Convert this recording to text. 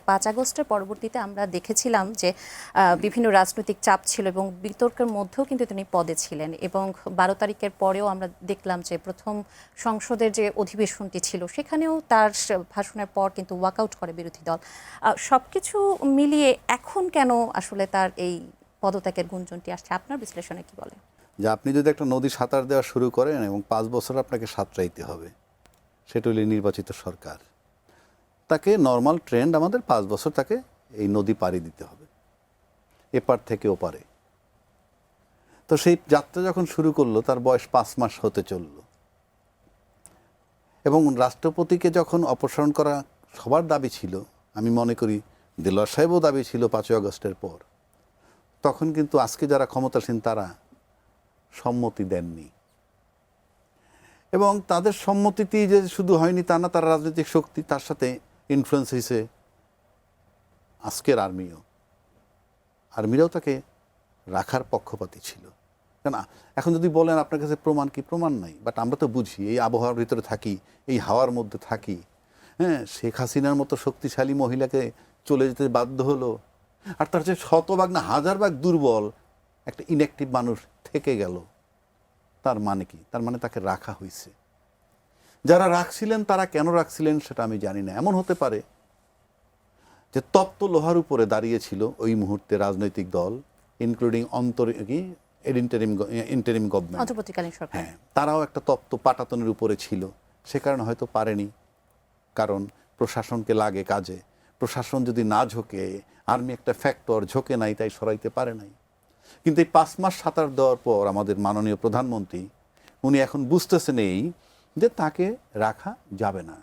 5 আগস্টের পরবর্তীতে আমরা দেখেছিলাম যে বিভিন্ন রাজনৈতিক চাপ ছিল এবং বিতর্কের মধ্যেও কিন্তু তিনি পদে ছিলেন, এবং 12 তারিখের পরেও আমরা দেখলাম যে প্রথম সংসদের যে অধিবেশনটি ছিল সেখানেও তার ভাষণের পর কিন্তু ওয়াকআউট করে বিরোধী দল। সবকিছু মিলিয়ে এখন কেন আসলে তার এই পদত্যাগের গুঞ্জনটি আসছে, আপনার বিশ্লেষণে কি বলে? যে আপনি যদি একটা নদী সাঁতার দেওয়া শুরু করেন এবং 5 বছর আপনাকে সাঁতরাইতে হবে, সেটা হলো নির্বাচিত সরকার, তাকে নর্মাল ট্রেন্ড আমাদের 5 বছর তাকে এই নদী পাড়ি দিতে হবে, এপার থেকে ওপারে। তো সেই যাত্রা যখন শুরু করলো তার বয়স 5 মাস হতে চলল, এবং রাষ্ট্রপতিকে যখন অপসারণ করা সবার দাবি ছিল, আমি মনে করি দেলোয়ার সাহেবও দাবি ছিল 5 আগস্টের পর, তখন কিন্তু আজকে যারা ক্ষমতাসীন তারা সম্মতি দেননি। এবং তাদের সম্মতিতেই যে শুধু হয়নি তা না, তার রাজনৈতিক শক্তি, তার সাথে ইনফ্লুয়েন্স হয়েছে আজকের আর্মিরাও তাকে রাখার পক্ষপাতী ছিল। কেন এখন যদি বলেন আপনার কাছে প্রমাণ কি, প্রমাণ নাই, বাট আমরা তো বুঝি, এই আবহাওয়ার ভিতরে থাকি, এই হাওয়ার মধ্যে থাকি। হ্যাঁ, শেখ হাসিনার মতো শক্তিশালী মহিলাকে চলে যেতে বাধ্য হলো, আর তার যে শতভাগ না 1000 ভাগ দুর্বল একটা ইনঅ্যাক্টিভ মানুষ থেকে গেল। তার মানে কি? তার মানে তাকে রাখা হয়েছে। যারা রাখছিলেন তারা কেন রাখছিলেন সেটা আমি জানি না। এমন হতে পারে যে তপ্ত লোহার উপরে দাঁড়িয়েছিল ওই মুহূর্তে রাজনৈতিক দল, ইনক্লুডিং ইন্টারিম গভর্নমেন্ট, অন্তর্বর্তীকালীন সরকার। হ্যাঁ, তারাও একটা তপ্ত পাটাতনের উপরে ছিল, সে কারণে হয়তো পারেনি। কারণ প্রশাসনকে লাগে কাজে, প্রশাসন যদি না ঝোঁকে, আর্মি একটা ফ্যাক্টর ঝোঁকে নাই, তাই সরাইতে পারে নাই। কিন্তু এই 5 মাস সাঁতার দেওয়ার পর আমাদের মাননীয় প্রধানমন্ত্রী উনি এখন বুঝতেছেন এই যে তাকে রাখা যাবে না।